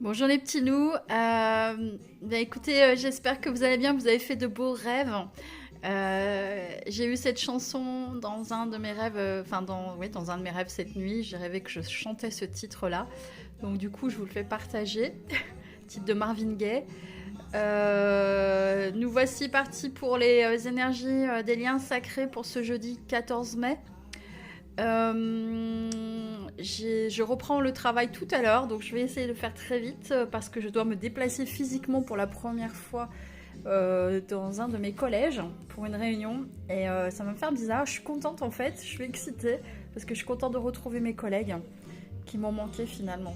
Bonjour les petits loups. Écoutez, j'espère que vous allez bien, vous avez fait de beaux rêves. J'ai eu cette chanson dans un de mes rêves, oui, dans un de mes rêves cette nuit. J'ai rêvé que je chantais ce titre-là. Donc du coup, je vous le fais partager. Titre de Marvin Gaye. Nous voici partis pour les énergies des liens sacrés pour ce jeudi 14 mai. Je reprends le travail tout à l'heure, donc je vais essayer de faire très vite parce que je dois me déplacer physiquement pour la première fois dans un de mes collèges pour une réunion et ça va me faire bizarre. Je suis contente en fait, je suis excitée parce que je suis contente de retrouver mes collègues qui m'ont manqué finalement.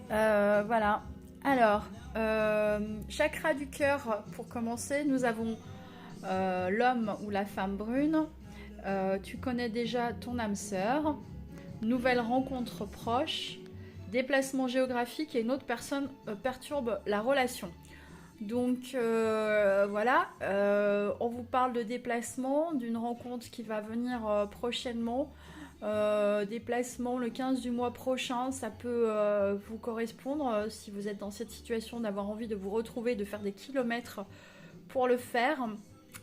Voilà. Alors, chakra du cœur pour commencer, nous avons l'homme ou la femme brune. Tu connais déjà ton âme sœur, nouvelle rencontre proche, déplacement géographique et une autre personne perturbe la relation. Donc voilà, on vous parle de déplacement, d'une rencontre qui va venir prochainement. Déplacement le 15 du mois prochain, ça peut vous correspondre si vous êtes dans cette situation d'avoir envie de vous retrouver, de faire des kilomètres pour le faire.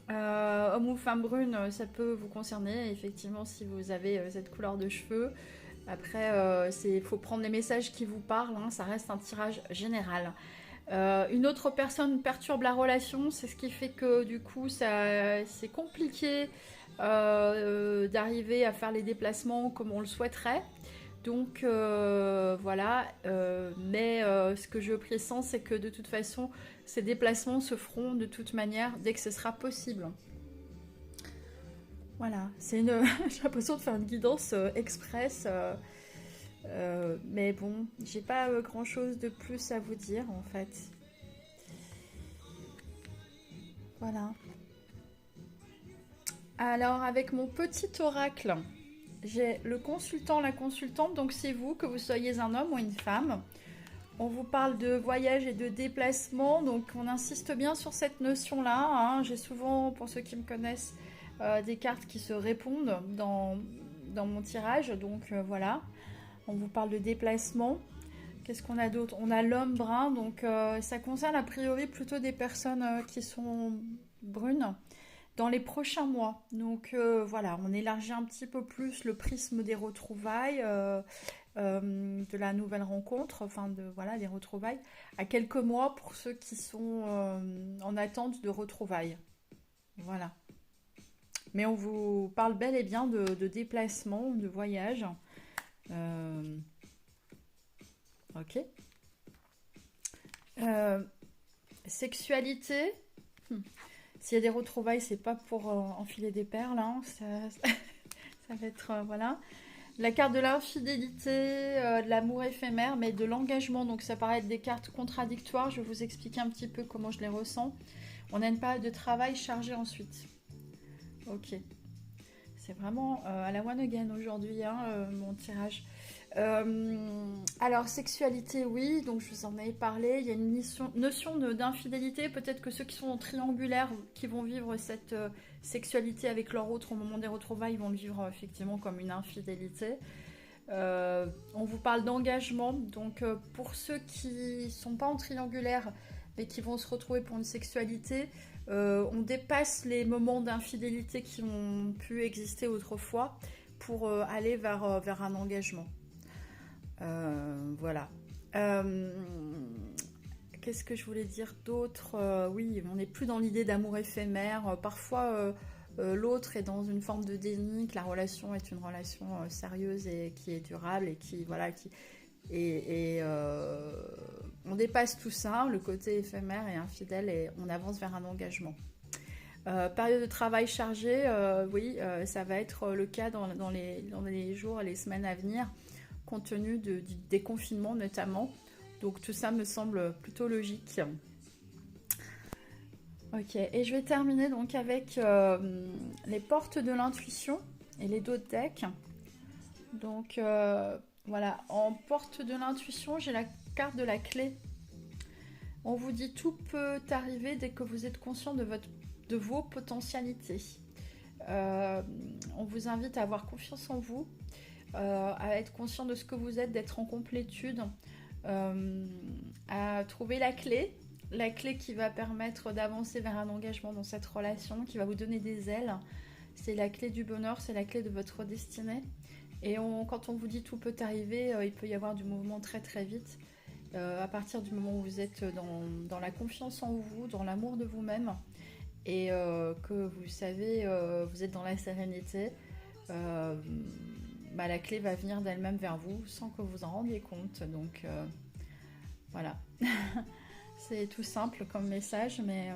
Homme ou femme brune, ça peut vous concerner, effectivement, si vous avez cette couleur de cheveux. Après, il faut prendre les messages qui vous parlent, hein, ça reste un tirage général. Une autre personne perturbe la relation, c'est ce qui fait que du coup, c'est compliqué d'arriver à faire les déplacements comme on le souhaiterait. Donc voilà, mais ce que je pressens, c'est que de toute façon, ces déplacements se feront de toute manière dès que ce sera possible. Voilà, j'ai l'impression de faire une guidance express, mais bon, j'ai pas grand chose de plus à vous dire en fait. Voilà. Alors, avec mon petit oracle, j'ai le consultant, la consultante, donc c'est vous, que vous soyez un homme ou une femme. On vous parle de voyage et de déplacement, donc on insiste bien sur cette notion-là, hein. J'ai souvent, pour ceux qui me connaissent, des cartes qui se répondent dans mon tirage, donc voilà. On vous parle de déplacement. Qu'est-ce qu'on a d'autre? On a l'homme brun, donc ça concerne a priori plutôt des personnes qui sont brunes dans les prochains mois. Donc voilà, on élargit un petit peu plus le prisme des retrouvailles, de la nouvelle rencontre, enfin de voilà les retrouvailles, à quelques mois pour ceux qui sont en attente de retrouvailles. Voilà. Mais on vous parle bel et bien de déplacement, de voyage. Euh, ok. Euh, Sexualité. Hmm. S'il y a des retrouvailles, c'est pas pour enfiler des perles, hein. Ça va être voilà. La carte de l'infidélité, de l'amour éphémère, mais de l'engagement. Donc ça paraît être des cartes contradictoires. Je vais vous expliquer un petit peu comment je les ressens. On a une période de travail chargée ensuite. Ok. C'est vraiment à la one again aujourd'hui, hein, mon tirage. Alors, sexualité, oui, donc je vous en avais parlé. Il y a une notion d'infidélité. Peut-être que ceux qui sont en triangulaire, qui vont vivre cette sexualité avec leur autre au moment des retrouvailles, vont le vivre effectivement comme une infidélité. On vous parle d'engagement. Donc, pour ceux qui ne sont pas en triangulaire, mais qui vont se retrouver pour une sexualité, on dépasse les moments d'infidélité qui ont pu exister autrefois pour aller vers un engagement. Voilà. Euh, Qu'est-ce que je voulais dire d'autre? Oui, on n'est plus dans l'idée d'amour éphémère. Parfois, l'autre est dans une forme de déni, que la relation est une relation sérieuse et qui est durable et qui, voilà, on dépasse tout ça, le côté éphémère et infidèle, et on avance vers un engagement. Période de travail chargée, oui, ça va être le cas dans les jours et les semaines à venir, compte tenu du déconfinement notamment. Donc tout ça me semble plutôt logique. Ok, et je vais terminer donc avec les portes de l'intuition et les dos de deck. Donc voilà, en porte de l'intuition, j'ai la carte de la clé. On vous dit tout peut arriver dès que vous êtes conscient de vos potentialités. Euh, on vous invite à avoir confiance en vous, à être conscient de ce que vous êtes, d'être en complétude, à trouver la clé qui va permettre d'avancer vers un engagement dans cette relation, qui va vous donner des ailes. C'est la clé du bonheur, c'est la clé de votre destinée. Et quand on vous dit tout peut arriver, il peut y avoir du mouvement très très vite. À partir du moment où vous êtes dans la confiance en vous, dans l'amour de vous-même, et que vous savez, vous êtes dans la sérénité, la clé va venir d'elle-même vers vous sans que vous en rendiez compte. Donc voilà. C'est tout simple comme message, mais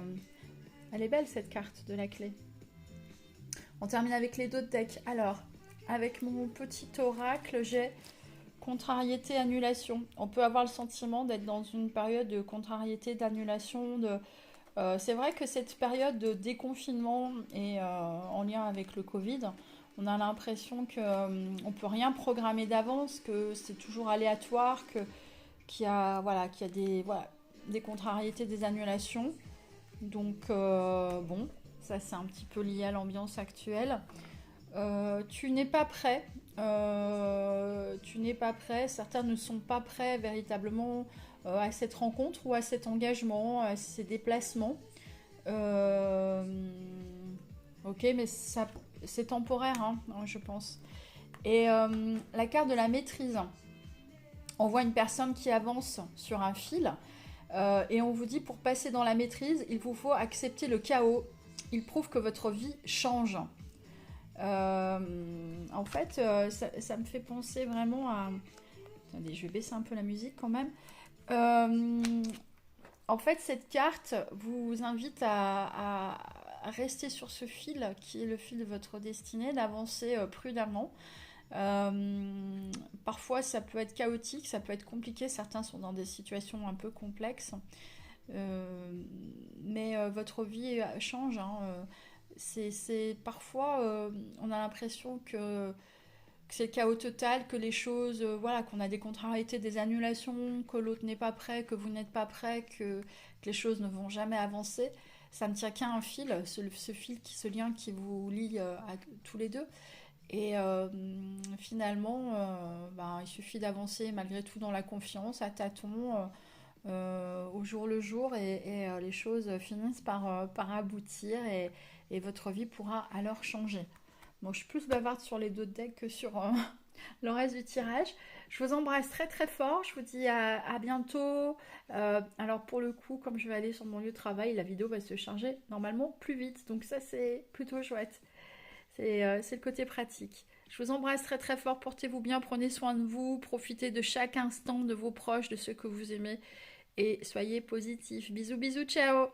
elle est belle cette carte de la clé. On termine avec les deux decks. Alors, avec mon petit oracle, j'ai contrariété, annulation. On peut avoir le sentiment d'être dans une période de contrariété, d'annulation. C'est vrai que cette période de déconfinement est en lien avec le Covid. On a l'impression qu'on ne peut rien programmer d'avance, que c'est toujours aléatoire, qu'il y a des contrariétés, des annulations. Donc, bon, ça c'est un petit peu lié à l'ambiance actuelle. Tu n'es pas prêt. Certains ne sont pas prêts véritablement à cette rencontre ou à cet engagement, à ces déplacements. Ok, mais ça, c'est temporaire, hein, je pense. Et la carte de la maîtrise. On voit une personne qui avance sur un fil et on vous dit pour passer dans la maîtrise, il vous faut accepter le chaos. Il prouve que votre vie change. En fait, ça me fait penser vraiment à... Attendez, je vais baisser un peu la musique quand même. En fait, cette carte vous invite à rester sur ce fil qui est le fil de votre destinée, d'avancer prudemment. Parfois, ça peut être chaotique, ça peut être compliqué. Certains sont dans des situations un peu complexes. Mais votre vie change, hein. C'est parfois on a l'impression que c'est le chaos total, que les choses, qu'on a des contrariétés, des annulations, que l'autre n'est pas prêt, que vous n'êtes pas prêt, que les choses ne vont jamais avancer. Ça ne tient qu'à un fil, ce lien qui vous lie à tous les deux. Et finalement, il suffit d'avancer malgré tout dans la confiance, à tâtons, au jour le jour, et les choses finissent par aboutir, et votre vie pourra alors changer. Bon, je suis plus bavarde sur les deux decks que sur le reste du tirage. Je vous embrasse très très fort, je vous dis à bientôt. Alors pour le coup, comme je vais aller sur mon lieu de travail, la vidéo va se charger normalement plus vite, donc ça c'est plutôt chouette. C'est le côté pratique. Je vous embrasse très très fort, portez-vous bien, prenez soin de vous, profitez de chaque instant de vos proches, de ceux que vous aimez, et soyez positifs. Bisous bisous, ciao.